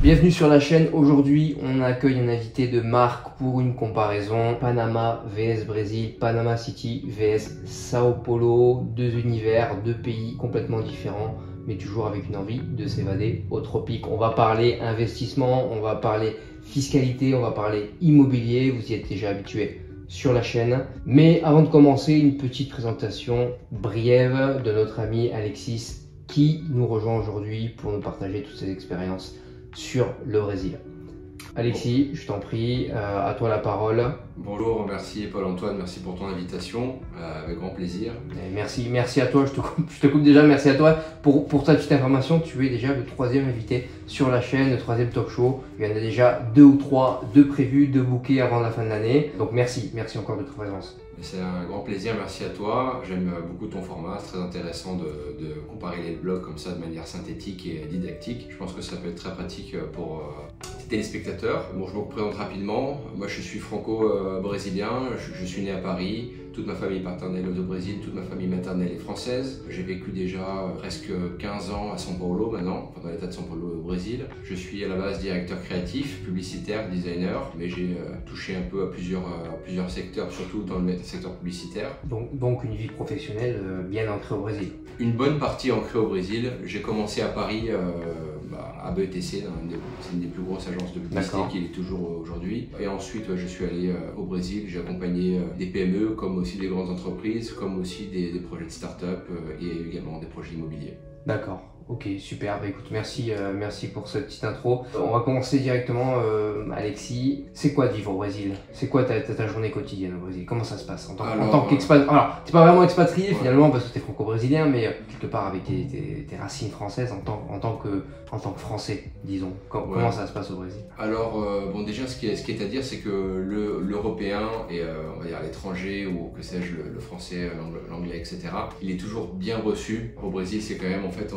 Bienvenue sur la chaîne. Aujourd'hui, on accueille un invité de marque pour une comparaison. Panama vs Brésil, Panama City vs Sao Paulo. Deux univers, deux pays complètement différents, mais toujours avec une envie de s'évader au tropique. On va parler investissement, on va parler fiscalité, on va parler immobilier. Vous y êtes déjà habitué sur la chaîne. Mais avant de commencer, une petite présentation brève de notre ami Alexis qui nous rejoint aujourd'hui pour nous partager toutes ses expériences sur le Brésil. Alexis, je t'en prie, à toi la parole. Bonjour, merci Paul-Antoine, merci pour ton invitation, avec grand plaisir. Merci à toi, je te coupe déjà, merci à toi. Pour ta petite information, tu es déjà le troisième invité sur la chaîne, le troisième talk show. Il y en a déjà deux ou trois, deux prévus, deux bookés avant la fin de l'année. Donc merci encore de ta présence. C'est un grand plaisir, merci à toi. J'aime beaucoup ton format, c'est très intéressant de comparer les blogs comme ça de manière synthétique et didactique. Je pense que ça peut être très pratique pour tes téléspectateurs. Bon, je me présente rapidement. Moi, je suis franco-brésilien, je suis né à Paris. Toute ma famille paternelle est au Brésil, toute ma famille maternelle est française. J'ai vécu déjà presque 15 ans à São Paulo maintenant, dans l'état de São Paulo au Brésil. Je suis à la base directeur créatif, publicitaire, designer, mais j'ai touché un peu à plusieurs secteurs, surtout dans le secteur publicitaire. Donc une vie professionnelle bien ancrée au Brésil. Une bonne partie ancrée au Brésil. J'ai commencé à Paris, à BETC, c'est une des plus grosses agences de publicité qui est toujours aujourd'hui. Et ensuite, je suis allé au Brésil, j'ai accompagné des PME, comme aussi des grandes entreprises, comme aussi des projets de start-up et également des projets immobiliers. D'accord. Ok, super. Bah, écoute, merci pour cette petite intro. On va commencer directement, Alexis. C'est quoi de vivre au Brésil? C'est quoi ta journée quotidienne au Brésil? Comment ça se passe en tant qu'expatrié? Alors, t'es pas vraiment expatrié finalement parce que t'es franco-brésilien, mais quelque part avec tes racines françaises en tant que Français, disons. Comment ça se passe au Brésil? Alors, bon, déjà, ce qui est à dire, c'est que l'Européen et on va dire l'étranger ou que sais-je, le français, l'anglais, etc. Il est toujours bien reçu. Au Brésil, c'est quand même en fait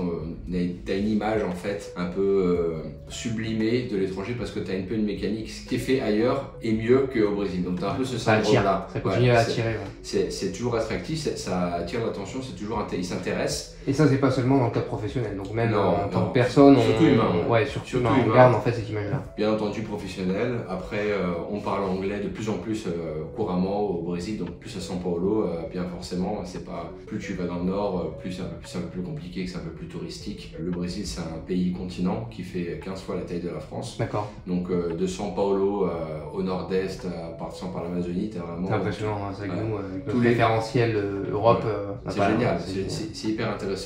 t'as une image en fait un peu sublimée de l'étranger parce que t'as un peu une mécanique. Ce qui est fait ailleurs est mieux qu'au Brésil. Donc t'as un peu ce syndrome-là. Ça continue à attirer. C'est toujours attractif, ça attire l'attention, c'est toujours il s'intéresse. Et ça, c'est pas seulement dans le cadre professionnel, donc même en tant que personne, surtout humain, on garde en fait cette image-là. Bien entendu professionnel. Après, on parle anglais de plus en plus couramment au Brésil, donc plus à São Paulo, bien forcément, c'est pas plus tu vas dans le nord, plus c'est un peu plus compliqué, que c'est un peu plus touristique. Le Brésil, c'est un pays continent qui fait 15 fois la taille de la France. D'accord. Donc de São Paulo au nord-est, passant par l'Amazonie, t'as vraiment. C'est impressionnant, hein, c'est avec nous, avec tous les référentiels Europe. C'est génial, c'est hyper intéressant.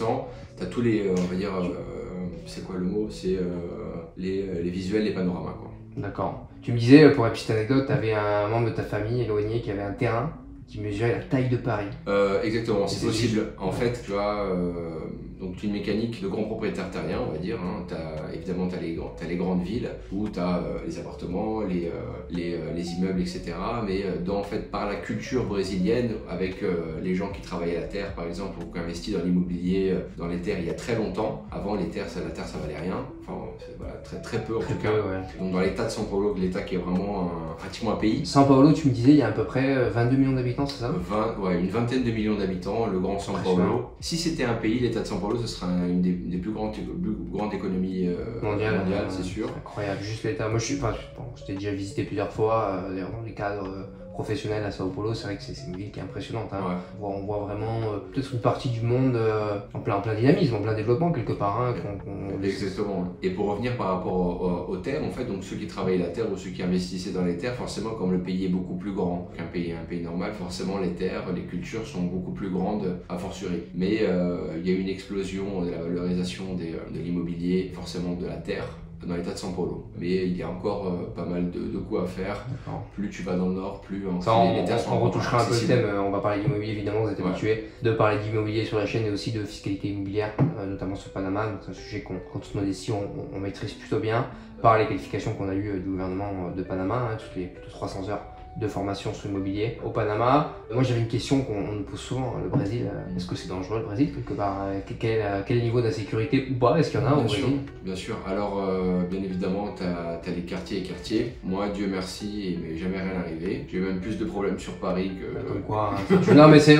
Tu as tous les, on va dire, c'est quoi le mot? C'est les visuels, les panoramas, quoi. D'accord. Tu me disais, pour une petite anecdote, tu avais un membre de ta famille éloigné qui avait un terrain qui mesurait la taille de Paris. Exactement, c'est possible. En fait, tu as donc une mécanique de grands propriétaires terriens, on va dire. Hein. Évidemment, tu as les grandes villes où tu as les appartements, les immeubles, etc. Mais en fait, par la culture brésilienne, avec les gens qui travaillent à la terre, par exemple, ou qui investissent dans l'immobilier, dans les terres il y a très longtemps. Avant, la terre, ça valait rien. Enfin, voilà, très peu en tout cas. Donc dans l'état de São Paulo, l'État qui est vraiment pratiquement un pays. São Paulo, tu me disais, il y a à peu près 22 millions d'habitants, c'est ça? Une vingtaine de millions d'habitants, le grand São Paulo. Si c'était un pays, l'État de São Paulo, ce serait une des plus grandes économies mondiales, c'est sûr. Incroyable, juste l'État. Moi, je t'ai déjà visité plusieurs fois, d'ailleurs dans les cadres professionnels à Sao Paulo, c'est vrai que c'est une ville qui est impressionnante. Hein. Ouais. On voit vraiment peut-être une partie du monde en plein dynamisme, en plein développement quelque part. Hein, Exactement. Et pour revenir par rapport aux terres, en fait, donc ceux qui travaillent la terre ou ceux qui investissaient dans les terres, forcément, comme le pays est beaucoup plus grand qu'un pays normal, forcément les terres, les cultures sont beaucoup plus grandes a fortiori. Mais il y a une explosion de la valorisation de l'immobilier, forcément de la terre, dans l'état de São Paulo. Mais il y a encore pas mal de quoi à faire. Plus tu vas dans le nord, plus les terres sont. On retouchera un peu le thème, on va parler d'immobilier évidemment, vous êtes habitués de parler d'immobilier sur la chaîne et aussi de fiscalité immobilière, notamment sur Panama, donc c'est un sujet qu'en toute modestie on maîtrise plutôt bien, par les qualifications qu'on a eues du gouvernement de Panama, hein, toutes les plutôt 300 heures de formation sur l'immobilier au Panama. Moi j'avais une question qu'on nous pose souvent, le Brésil, est-ce que c'est dangereux le Brésil quelque part? Quel niveau d'insécurité ou pas? Est-ce qu'il y en a au Brésil? Bien sûr. Alors bien évidemment tu as les quartiers et quartiers. Moi, Dieu merci, il m'est jamais rien arrivé. J'ai même plus de problèmes sur Paris que... Comme quoi, hein, non mais c'est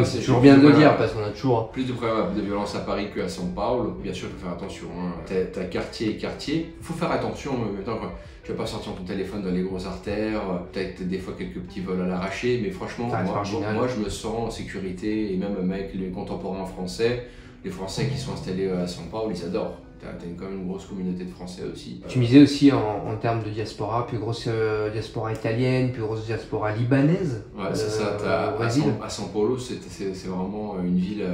c'est toujours bien de le dire parce qu'on a toujours... Plus de problèmes de violence à Paris qu'à São Paulo. Bien sûr, il faut faire attention. Hein. T'as quartier et quartier. Il faut faire attention maintenant. Tu vas pas sortir ton téléphone dans les grosses artères, peut-être des fois quelques petits vols à l'arraché, mais franchement, moi je me sens en sécurité, et même avec les contemporains français, les Français qui sont installés à São Paulo, ils adorent. T'as quand même une grosse communauté de Français aussi. Tu me disais aussi en termes de diaspora, plus grosse diaspora italienne, plus grosse diaspora libanaise. Ouais, c'est ça. À São Paulo, c'est vraiment une ville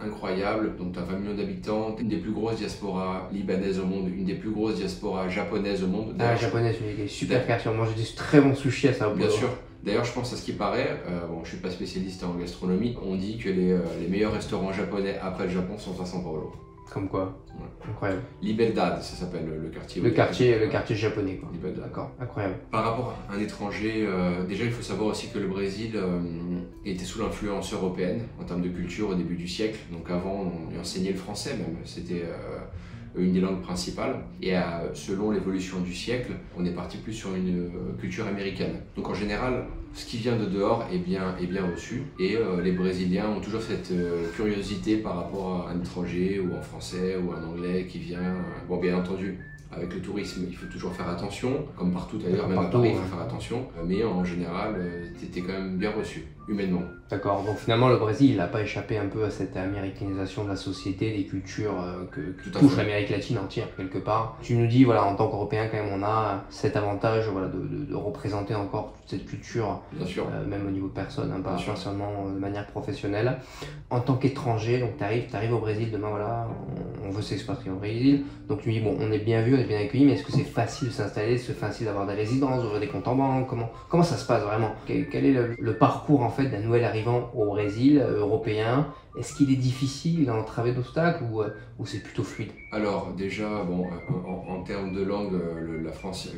incroyable. Donc tu as 20 millions d'habitants, une des plus grosses diasporas libanaises au monde, une des plus grosses diasporas japonaises au monde. Ah, japonaise, une super quartier. On mange des très bons sushis à São Paulo. Bien sûr. D'ailleurs, je pense à ce qui paraît, bon, je suis pas spécialiste en gastronomie, on dit que les meilleurs restaurants japonais après le Japon sont à São Paulo. Comme quoi, ouais. Incroyable. Liberdade, ça s'appelle le quartier. Le quartier japonais, quoi. D'accord, incroyable. Par rapport à un étranger, déjà il faut savoir aussi que le Brésil était sous l'influence européenne en termes de culture au début du siècle. Donc avant, on y enseignait le français même, c'était une des langues principales. Et selon l'évolution du siècle, on est parti plus sur une culture américaine. Donc en général, ce qui vient de dehors est bien reçu. Et les Brésiliens ont toujours cette curiosité par rapport à un étranger ou un français ou un anglais qui vient. Bon, bien entendu, avec le tourisme, il faut toujours faire attention, comme partout ailleurs, même à Paris, il faut faire attention. Mais en général, t'étais quand même bien reçu, humainement. D'accord, donc finalement le Brésil, il n'a pas échappé un peu à cette américanisation de la société, des cultures qui touchent l'Amérique latine entière quelque part. Tu nous dis, voilà, en tant qu'Européens, quand même, on a cet avantage voilà, de représenter encore toute cette culture, même au niveau personne, hein, pas seulement de manière professionnelle. En tant qu'étranger, donc tu arrives au Brésil, demain, voilà, on veut s'expatrier au Brésil. Donc tu me dis, bon, on est bien vu, on est bien accueilli, mais est-ce que c'est facile de s'installer, c'est facile d'avoir des résidences, d'ouvrir des comptes en banque? Comment ça se passe vraiment? Quel est le parcours en fait d'un nouvel arrivant au Brésil, européen? Est-ce qu'il est difficile d'entraver d'obstacles ou c'est plutôt fluide? Alors déjà, bon, en termes de langue, le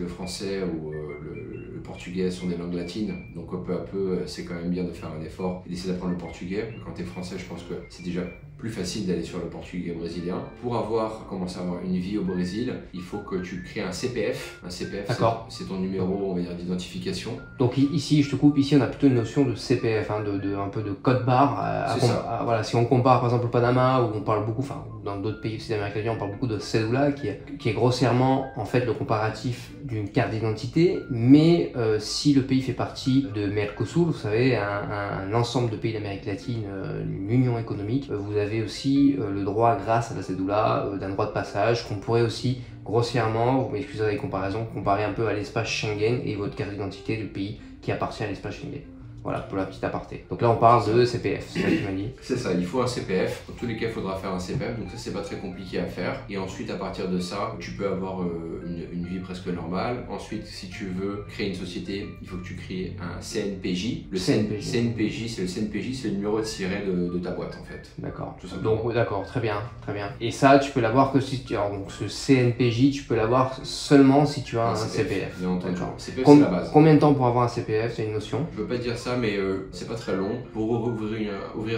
français ou le portugais sont des langues latines, donc peu à peu, c'est quand même bien de faire un effort et d'essayer d'apprendre le portugais. Quand tu es français, je pense que c'est déjà plus facile d'aller sur le portugais brésilien. Pour commencer à avoir une vie au Brésil, il faut que tu crées un CPF. Un CPF, c'est ton numéro, on va dire, d'identification. Donc ici, je te coupe, ici on a plutôt une notion de CPF, hein, un peu de code barre. Voilà, si on compare par exemple au Panama, où on parle beaucoup, enfin dans d'autres pays aussi d'Amérique latine, on parle beaucoup de cédula, qui est grossièrement en fait le comparatif d'une carte d'identité, mais si le pays fait partie de Mercosur, vous savez, un ensemble de pays d'Amérique latine, une union économique, vous avez aussi le droit, grâce à la cédula, d'un droit de passage qu'on pourrait aussi grossièrement, vous m'excuserez les comparaisons, comparer un peu à l'espace Schengen et votre carte d'identité du pays qui appartient à l'espace Schengen. Voilà, pour la petite aparté. Donc là, on parle de CPF, c'est ça que tu m'as dit. C'est ça, il faut un CPF. Dans tous les cas, il faudra faire un CPF, donc ça, c'est pas très compliqué à faire. Et ensuite, à partir de ça, tu peux avoir une vie presque normale. Ensuite, si tu veux créer une société, il faut que tu crées un CNPJ. Le CNPJ, c'est le numéro de siret de ta boîte, en fait. D'accord. Donc, d'accord, très bien, très bien. Et ça, tu peux l'avoir que si tu as donc ce CNPJ, tu peux l'avoir seulement si tu as un CPF. Bien entendu. CPF, c'est la base. Combien de temps pour avoir un CPF? C'est une notion? Je veux pas dire ça, mais c'est pas très long. Pour ouvrir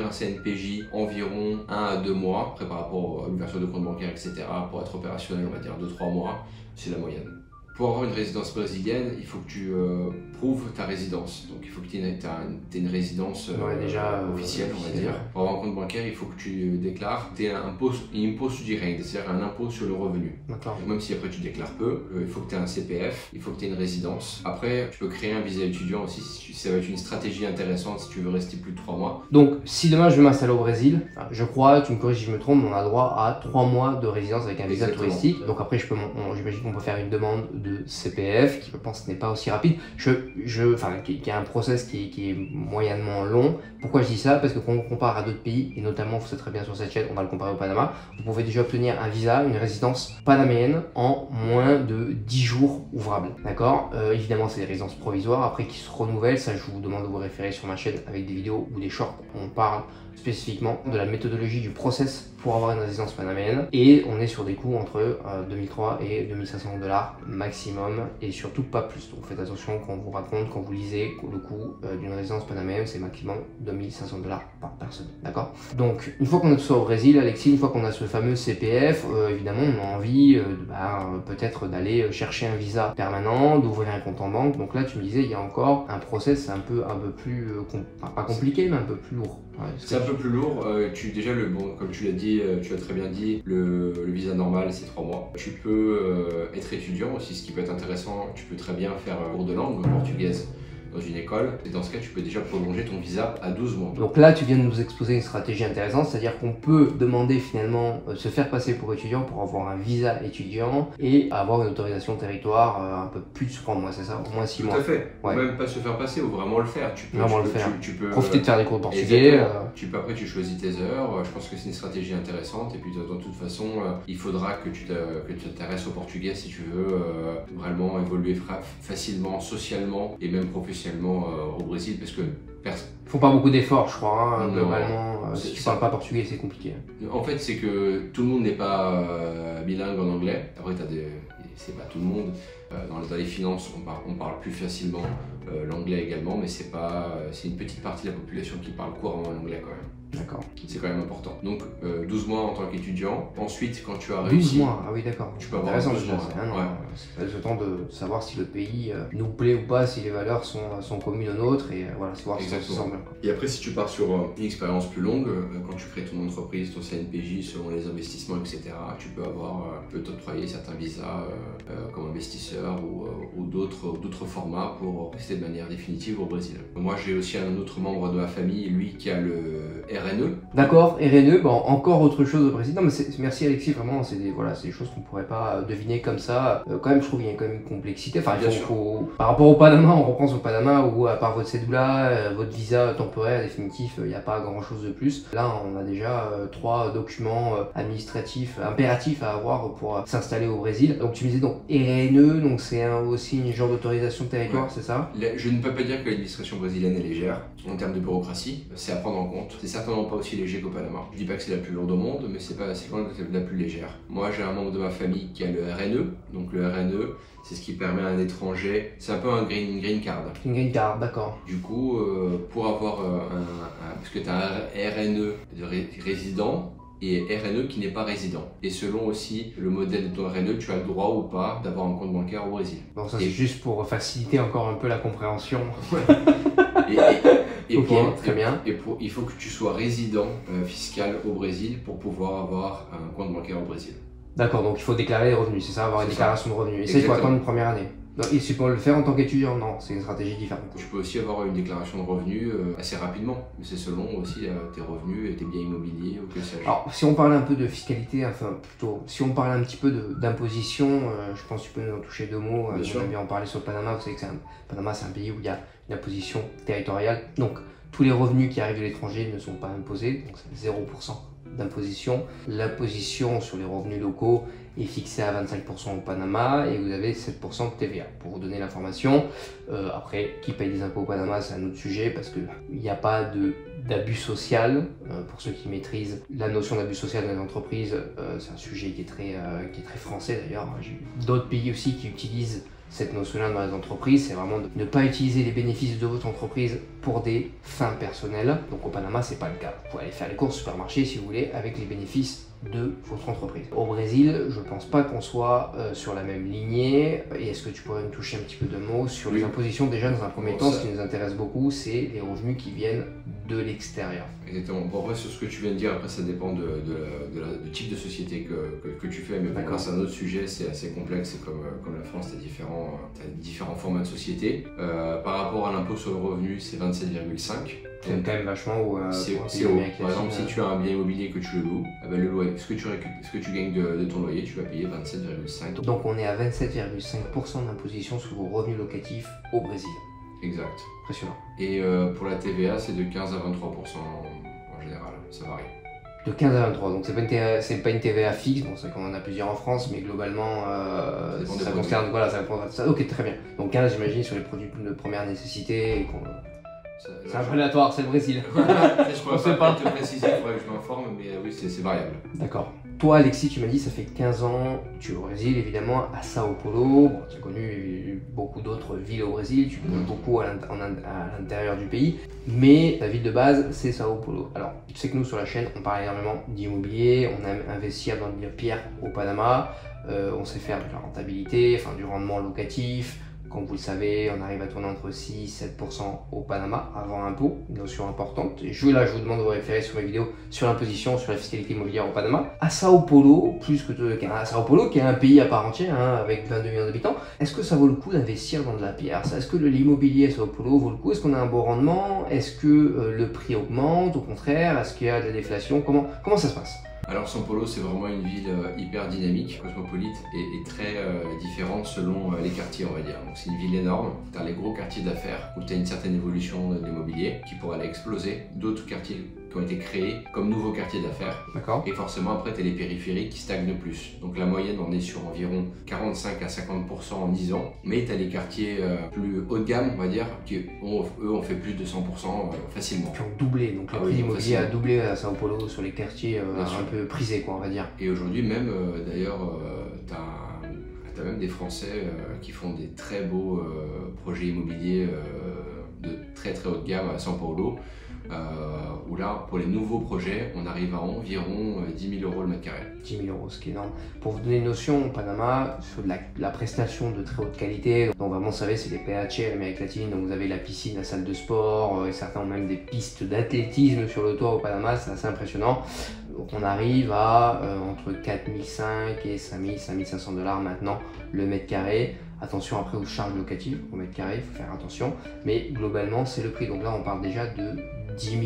un CNPJ, environ 1 à 2 mois, après par rapport à l'ouverture de compte bancaire, etc. Pour être opérationnel, on va dire 2-3 mois, c'est la moyenne. Pour avoir une résidence brésilienne, il faut que tu prouves ta résidence. Donc il faut que tu aies une résidence officielle, on va dire. Pour avoir un compte bancaire, il faut que tu déclares un imposto de renda, c'est-à-dire un impôt sur le revenu. Même si après tu déclares peu, il faut que tu aies un CPF, il faut que tu aies une résidence. Après, tu peux créer un visa étudiant aussi, si ça va être une stratégie intéressante si tu veux rester plus de 3 mois. Donc si demain je veux m'installer au Brésil, je crois, tu me corriges si je me trompe, on a droit à 3 mois de résidence avec un visa touristique. Donc après, j'imagine qu'on peut faire une demande de CPF, qui je pense n'est pas aussi rapide, qui a un process qui est moyennement long. Pourquoi je dis ça? Parce que quand on compare à d'autres pays, et notamment, vous savez très bien sur cette chaîne, on va le comparer au Panama, vous pouvez déjà obtenir un visa, une résidence panaméenne en moins de 10 jours ouvrables. D'accord? Évidemment, c'est des résidences provisoires, après qui se renouvellent. Ça, je vous demande de vous référer sur ma chaîne avec des vidéos ou des shorts où on parle spécifiquement de la méthodologie du process pour avoir une résidence panaméenne. Et on est sur des coûts entre 2003 et 2500 $ maximum et surtout pas plus. Donc faites attention quand on vous raconte, quand vous lisez le coût d'une résidence panaméenne, c'est maximum 2500 $ par personne. D'accord? Donc une fois qu'on est soit au Brésil, Alexis, une fois qu'on a ce fameux CPF, évidemment on a envie peut-être d'aller chercher un visa permanent, d'ouvrir un compte en banque. Donc là tu me disais il y a encore un process un peu plus pas compliqué mais un peu plus lourd. Ouais, c'est un peu plus lourd. Comme tu l'as dit, tu as très bien dit, le visa normal c'est 3 mois. Tu peux être étudiant aussi, ce qui peut être intéressant. Tu peux très bien faire un cours de langue portugaise dans une école, et dans ce cas tu peux déjà prolonger ton visa à 12 mois. Donc là tu viens de nous exposer une stratégie intéressante, c'est-à-dire qu'on peut demander finalement se faire passer pour étudiant pour avoir un visa étudiant et avoir une autorisation de territoire un peu plus de 3 mois, c'est ça? Au moins 6 mois. Tout à fait, ouais. Ou même pas se faire passer, ou vraiment le faire. Tu peux profiter de faire des cours de portugais. Après tu choisis tes heures, je pense que c'est une stratégie intéressante, et puis de toute façon il faudra que tu t'intéresses au portugais si tu veux vraiment évoluer facilement, socialement et même professionnellement au Brésil, parce que faut pas beaucoup d'efforts, je crois, hein, globalement. Si tu parles pas portugais, c'est compliqué. En fait, c'est que tout le monde n'est pas bilingue en anglais. Après, c'est pas tout le monde. Dans les finances, on parle plus facilement l'anglais également, mais c'est une petite partie de la population qui parle couramment l'anglais quand même. D'accord. C'est quand même important. Donc 12 mois en tant qu'étudiant. Ensuite, quand tu as réussi... 12 mois, ah oui d'accord. Tu peux avoir 12 mois. C'est le temps de savoir si le pays nous plaît ou pas, si les valeurs sont communes aux nôtres, et voilà, c'est voir si ça se sent bien. Et après, si tu pars sur une expérience plus longue, quand tu crées ton entreprise, ton CNPJ, selon les investissements, etc., tu peux t'octroyer certains visas comme investisseur ou d'autres formats pour rester de manière définitive au Brésil. Moi, j'ai aussi un autre membre de ma famille, lui, qui a le RNE. D'accord, RNE, bon, encore autre chose au Brésil. Non, mais merci Alexis, vraiment, c'est des choses qu'on pourrait pas deviner comme ça. Quand même, je trouve qu'il y a quand même une complexité. Enfin, par rapport au Panama, on repense au Panama où, à part votre cédula, votre visa temporaire définitif, il n'y a pas grand chose de plus. Là, on a déjà 3 documents administratifs impératifs à avoir pour s'installer au Brésil. Donc, tu me disais donc RNE, donc c'est aussi une genre d'autorisation de territoire, ouais. C'est ça? Je ne peux pas dire que l'administration brésilienne est légère en termes de bureaucratie. C'est à prendre en compte. C'est certainement pas aussi léger qu'au Panama. Je dis pas que c'est la plus lourde au monde, mais c'est loin d'être la plus légère. Moi, j'ai un membre de ma famille qui a le RNE. Donc le RNE, c'est ce qui permet à un étranger, c'est un peu une green card. Une green card, d'accord. Du coup, pour avoir parce que tu as un RNE de résident et RNE qui n'est pas résident. Et selon aussi le modèle de ton RNE, tu as le droit ou pas d'avoir un compte bancaire au Brésil. Bon, ça c'est juste pour faciliter encore un peu la compréhension. Très bien. Il faut que tu sois résident fiscal au Brésil pour pouvoir avoir un compte bancaire au Brésil. D'accord, donc il faut déclarer les revenus, c'est ça, avoir une déclaration de revenus. Et ça, il faut attendre une première année. Et tu peux le faire en tant qu'étudiant? Non, c'est une stratégie différente. Tu peux aussi avoir une déclaration de revenus assez rapidement, mais c'est selon aussi tes revenus et tes biens immobiliers ou que sais-je. Alors, si on parle un peu de fiscalité, enfin plutôt, si on parle un petit peu d'imposition, je pense que tu peux nous en toucher 2 mots. On a bien en parlé sur le Panama, vous savez que Panama c'est un pays où il y a une imposition territoriale, donc tous les revenus qui arrivent de l'étranger ne sont pas imposés, donc c'est 0% d'imposition. L'imposition sur les revenus locaux est fixée à 25% au Panama et vous avez 7% de TVA. Pour vous donner l'information, après, qui paye des impôts au Panama, c'est un autre sujet parce qu'il n'y a pas d'abus social. Pour ceux qui maîtrisent la notion d'abus social dans les entreprises, c'est un sujet qui est très français d'ailleurs. J'ai vu d'autres pays aussi qui utilisent cette notion-là dans les entreprises, c'est vraiment de ne pas utiliser les bénéfices de votre entreprise pour des fins personnelles. Donc au Panama, c'est pas le cas. Vous pouvez aller faire les courses au supermarché si vous voulez avec les bénéfices de votre entreprise. Au Brésil, je pense pas qu'on soit sur la même lignée. Et est-ce que tu pourrais me toucher un petit peu de mots sur les impositions? Déjà, dans un premier temps, ce qui nous intéresse beaucoup, c'est les revenus qui viennent de l'extérieur. Exactement. Bon, après, sur ce que tu viens de dire, après, ça dépend du type de société que tu fais. Mais bon, c'est un autre sujet, c'est assez complexe. C'est comme la France, tu as différents formats de société. Par rapport à l'impôt sur le revenu, c'est 27,5. C'est quand même vachement haut. C'est haut. Par exemple, si tu as un bien immobilier que tu le loues, le loyer, ce que tu gagnes de ton loyer, tu vas payer 27,5. Donc on est à 27,5% d'imposition sur vos revenus locatifs au Brésil. Exact. Impressionnant. Et pour la TVA, c'est de 15 à 23% en général, ça varie. De 15 à 23, donc c'est pas une TVA fixe, bon c'est vrai qu'on en a plusieurs en France, mais globalement ça concerne, voilà, ça. Ok, très bien. Donc 15 j'imagine sur les produits de première nécessité, C'est un peu aléatoire, c'est le Brésil. Je On sait pourrais pas. pas te préciser, il faudrait que je m'informe, mais oui, c'est variable. D'accord. Toi, Alexis, tu m'as dit, ça fait 15 ans, tu es au Brésil, évidemment, à Sao Paulo. Bon, tu as connu beaucoup d'autres villes au Brésil, tu bouges beaucoup à l'intérieur du pays, mais ta ville de base, c'est Sao Paulo. Alors, tu sais que nous, sur la chaîne, on parle énormément d'immobilier, on aime investir dans de la pierre au Panama, on sait faire de la rentabilité, enfin du rendement locatif. Comme vous le savez, on arrive à tourner entre 6 et 7% au Panama avant impôt, une notion importante. Et là, je vous demande de vous référer sur mes vidéos sur l'imposition, sur la fiscalité immobilière au Panama. À Sao Paulo, à Sao Paulo, qui est un pays à part entière, hein, avec 22 millions d'habitants, est-ce que ça vaut le coup d'investir dans de la pierre? Est-ce que l'immobilier à Sao Paulo vaut le coup? Est-ce qu'on a un bon rendement? Est-ce que le prix augmente? Au contraire, est-ce qu'il y a de la déflation? Comment ça se passe? Alors São Paulo, c'est vraiment une ville hyper dynamique, cosmopolite et très différente selon les quartiers, on va dire. Donc c'est une ville énorme, tu as les gros quartiers d'affaires où tu as une certaine évolution de l'immobilier qui pourrait aller exploser, d'autres quartiers qui ont été créés comme nouveaux quartiers d'affaires. D'accord. Et forcément après tu as les périphériques qui stagnent plus. Donc la moyenne on est sur environ 45 à 50% en 10 ans, mais tu as les quartiers plus haut de gamme, on va dire, qui eux ont fait plus de 100% facilement. Qui ont doublé, donc le prix immobilier a doublé à Sao Paulo sur les quartiers un peu prisés, quoi, on va dire. Et aujourd'hui même, d'ailleurs, tu as même des Français qui font des très beaux projets immobiliers de très très haut de gamme à São Paulo, où là, pour les nouveaux projets, on arrive à environ 10 000 euros le mètre carré. 10 000 euros, ce qui est énorme. Pour vous donner une notion, au Panama, sur de la prestation de très haute qualité, donc vraiment, vous savez, c'est des PHC à l'Amérique latine, donc vous avez la piscine, la salle de sport, et certains ont même des pistes d'athlétisme sur le toit au Panama, c'est assez impressionnant. Donc on arrive à entre 4 500 et 5 000, 5 500 $ maintenant le mètre carré. Attention après aux charges locatives au mètre carré, il faut faire attention. Mais globalement, c'est le prix. Donc là, on parle déjà de 10 000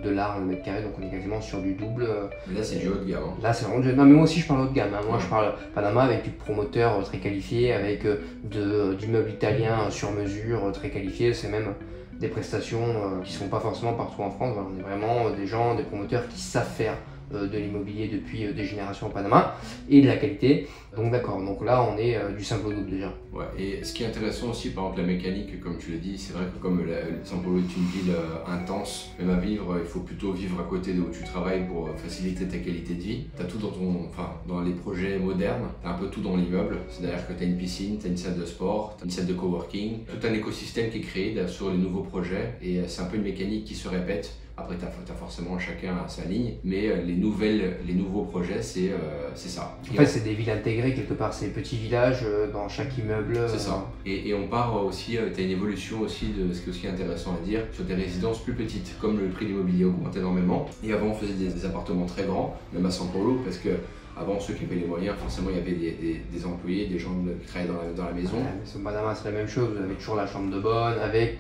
$ le mètre carré, donc on est quasiment sur du double. Mais là, c'est du haut de gamme. Hein. Là, c'est vraiment du... Non, mais moi aussi, je parle haut de gamme. Hein. Moi, je parle Panama avec du promoteur très qualifié, avec du meuble italien sur mesure très qualifié. C'est même des prestations qui ne sont pas forcément partout en France. Voilà, on est vraiment des gens, des promoteurs qui savent faire de l'immobilier depuis des générations au Panama et de la qualité. Donc d'accord, donc là on est du simple au double déjà. Ouais, et ce qui est intéressant aussi, par exemple la mécanique, comme tu l'as dit, c'est vrai que comme São Paulo est une ville intense, même à vivre, il faut plutôt vivre à côté de où tu travailles pour faciliter ta qualité de vie. Tu as tout dans les projets modernes, tu as un peu tout dans l'immeuble, c'est-à-dire que tu as une piscine, tu as une salle de sport, tu as une salle de coworking, tout un écosystème qui est créé sur les nouveaux projets et c'est un peu une mécanique qui se répète. Après, tu as forcément chacun sa ligne, mais les nouveaux projets, c'est ça. En fait, c'est des villes intégrées quelque part, c'est des petits villages dans chaque immeuble. C'est ça. Et on part aussi, tu as une évolution aussi de ce qui est aussi intéressant à dire, sur des résidences plus petites, comme le prix de l'immobilier augmente énormément. Et avant, on faisait des appartements très grands, même à São Paulo, parce que avant, ceux qui avaient les moyens, forcément, il y avait des employés, des gens qui travaillaient dans la maison. Ouais, mais au Panama, c'est la même chose. Vous avez toujours la chambre de bonne avec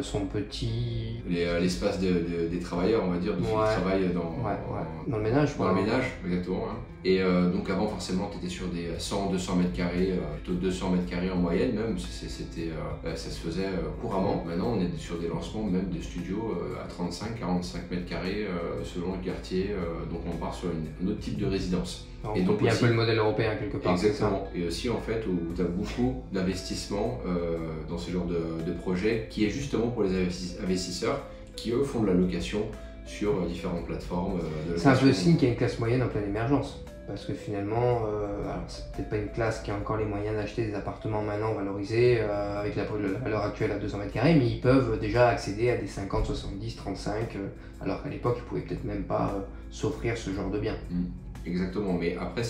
son petit... L'espace des travailleurs, on va dire, de ceux qui travaillent dans le ménage. Dans le ménage, exactement. Hein. Et donc avant, forcément, tu étais sur des 100-200 mètres carrés, plutôt 200 mètres carrés en moyenne même. Ça se faisait couramment. Maintenant, on est sur des lancements même de studios à 35-45 mètres carrés selon le quartier. Donc on part sur un autre type de résidence. Alors, et donc il y a un peu le modèle européen quelque part. Exactement. Et aussi en fait où tu as beaucoup d'investissements dans ce genre de projet qui est justement pour les investisseurs qui eux font de la location sur différentes plateformes de location. C'est un peu le signe qu'il y a une classe moyenne en pleine émergence. Parce que finalement, alors c'est peut-être pas une classe qui a encore les moyens d'acheter des appartements maintenant valorisés avec la valeur actuelle à 200 mètres carrés, mais ils peuvent déjà accéder à des 50, 70, 35, alors qu'à l'époque ils pouvaient peut-être même pas s'offrir ce genre de biens. Exactement, mais après,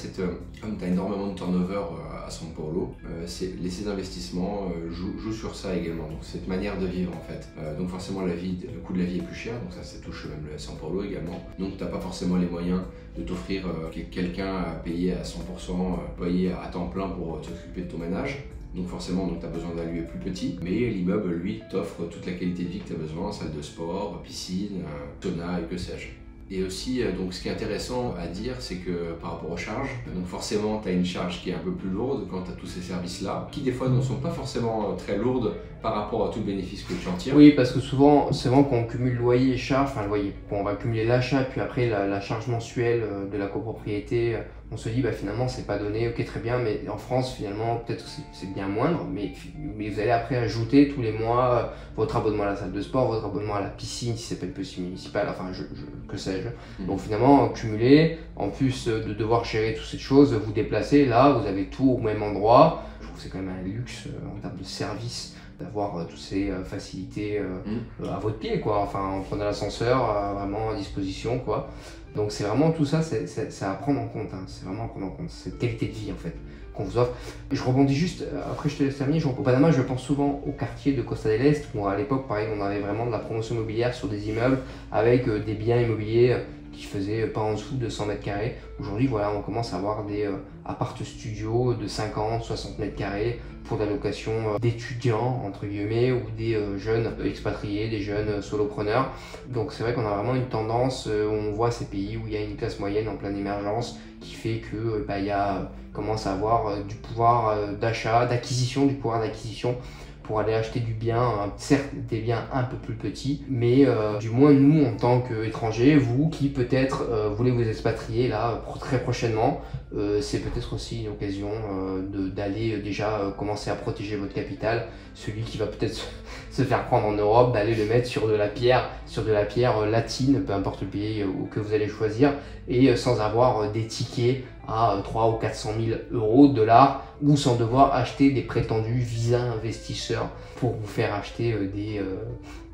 comme tu as énormément de turnover à São Paulo, ces investissements jouent sur ça également, donc cette manière de vivre en fait. Donc forcément, le coût de la vie est plus cher, donc ça touche même le São Paulo également. Donc tu n'as pas forcément les moyens de t'offrir quelqu'un à payer à 100%, payer à temps plein pour t'occuper de ton ménage. Donc forcément, tu as besoin d'un lieu plus petit, mais l'immeuble, lui, t'offre toute la qualité de vie que tu as besoin, salle de sport, piscine, sauna et que sais-je. Et aussi, donc, ce qui est intéressant à dire, c'est que par rapport aux charges, donc forcément, tu as une charge qui est un peu plus lourde quand tu as tous ces services-là, qui des fois ne sont pas forcément très lourdes par rapport à tout le bénéfice que tu en tires. Oui, parce que souvent, c'est vraiment qu'on cumule loyer et charge, enfin le loyer, on va cumuler l'achat, puis après la charge mensuelle de la copropriété, on se dit bah finalement c'est pas donné, ok très bien, mais en France finalement peut-être c'est bien moindre, mais vous allez après ajouter tous les mois votre abonnement à la salle de sport, votre abonnement à la piscine si c'est pas une piscine municipale, enfin que sais-je. Donc finalement cumulé, en plus de devoir gérer toutes ces choses, vous déplacer, là vous avez tout au même endroit. Je trouve que c'est quand même un luxe en termes de service d'avoir toutes ces facilités à votre pied, quoi. Enfin, en prenant l'ascenseur vraiment à disposition, quoi. Donc c'est vraiment tout ça, c'est à prendre en compte, hein. C'est vraiment à prendre en compte, cette qualité de vie en fait qu'on vous offre. Je rebondis juste, après je te laisse terminer, au Panama je pense souvent au quartier de Costa del Este, où à l'époque pareil on avait vraiment de la promotion immobilière sur des immeubles avec des biens immobiliers qui faisaient pas en dessous de 100 mètres carrés. Aujourd'hui voilà, on commence à avoir des appart-studios de 50, 60 mètres carrés pour la location d'étudiants entre guillemets ou des jeunes expatriés, des jeunes solopreneurs. Donc c'est vrai qu'on a vraiment une tendance où on voit ces pays où il y a une classe moyenne en pleine émergence qui fait que commence à avoir du pouvoir d'achat, d'acquisition, du pouvoir d'acquisition pour aller acheter du bien, certes des biens un peu plus petits, mais du moins nous en tant qu'étrangers, vous qui peut-être voulez vous expatrier là très prochainement, c'est peut-être aussi une occasion d'aller déjà commencer à protéger votre capital, celui qui va peut-être se faire prendre en Europe, d'aller le mettre sur de la pierre latine, peu importe le pays que vous allez choisir, et sans avoir des tickets à 300 ou 400 000 euros, dollars, ou sans devoir acheter des prétendus visas investisseurs pour vous faire acheter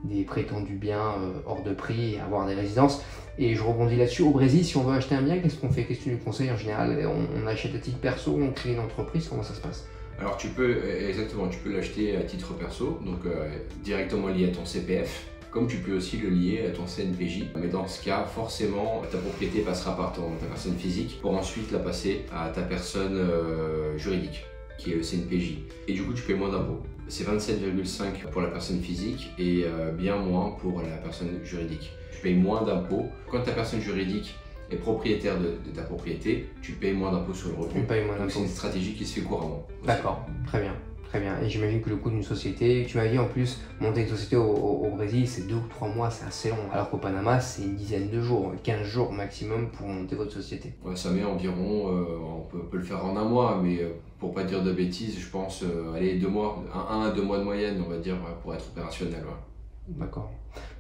des prétendus biens hors de prix et avoir des résidences. Et je rebondis là-dessus, au Brésil, si on veut acheter un bien, qu'est-ce qu'on fait? Qu'est-ce que tu nous conseilles en général? On achète à titre perso, on crée une entreprise, comment ça se passe? Alors tu peux l'acheter à titre perso, donc directement lié à ton CPF, comme tu peux aussi le lier à ton CNPJ. Mais dans ce cas, forcément, ta propriété passera par ta personne physique pour ensuite la passer à ta personne juridique, qui est le CNPJ. Et du coup, tu payes moins d'impôts. C'est 27,5 pour la personne physique et bien moins pour la personne juridique. Tu payes moins d'impôts. Quand ta personne juridique est propriétaire de ta propriété, tu payes moins d'impôts sur le revenu. Donc c'est une stratégie qui se fait couramment. D'accord, très bien. Très bien, et j'imagine que le coût d'une société, tu m'as dit en plus, monter une société au Brésil, c'est 2 ou 3 mois, c'est assez long, alors qu'au Panama, c'est une dizaine de jours, 15 jours maximum pour monter votre société. Ouais, ça met environ, on peut le faire en un mois, mais pour pas dire de bêtises, je pense, allez, 2 mois, 1 à 2 mois de moyenne, on va dire, pour être opérationnel. Ouais. D'accord.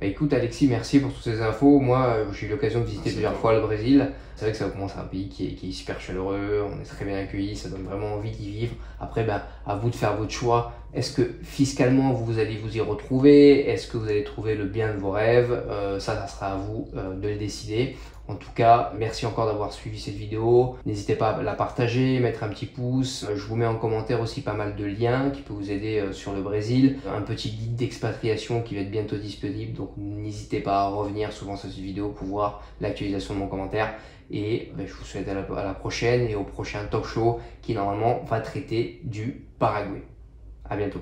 Bah écoute Alexis, merci pour toutes ces infos. Moi, j'ai eu l'occasion de visiter plusieurs fois le Brésil. C'est vrai que ça commence à un pays qui est super chaleureux, on est très bien accueillis, ça donne vraiment envie d'y vivre. Après, à vous de faire votre choix. Est-ce que fiscalement, vous allez vous y retrouver? Est-ce que vous allez trouver le bien de vos rêves? Ça sera à vous de le décider. En tout cas, merci encore d'avoir suivi cette vidéo. N'hésitez pas à la partager, mettre un petit pouce. Je vous mets en commentaire aussi pas mal de liens qui peuvent vous aider sur le Brésil. Un petit guide d'expatriation qui va être bientôt disponible. Donc n'hésitez pas à revenir souvent sur cette vidéo pour voir l'actualisation de mon commentaire. Et je vous souhaite à la prochaine et au prochain talk show qui normalement va traiter du Paraguay. À bientôt.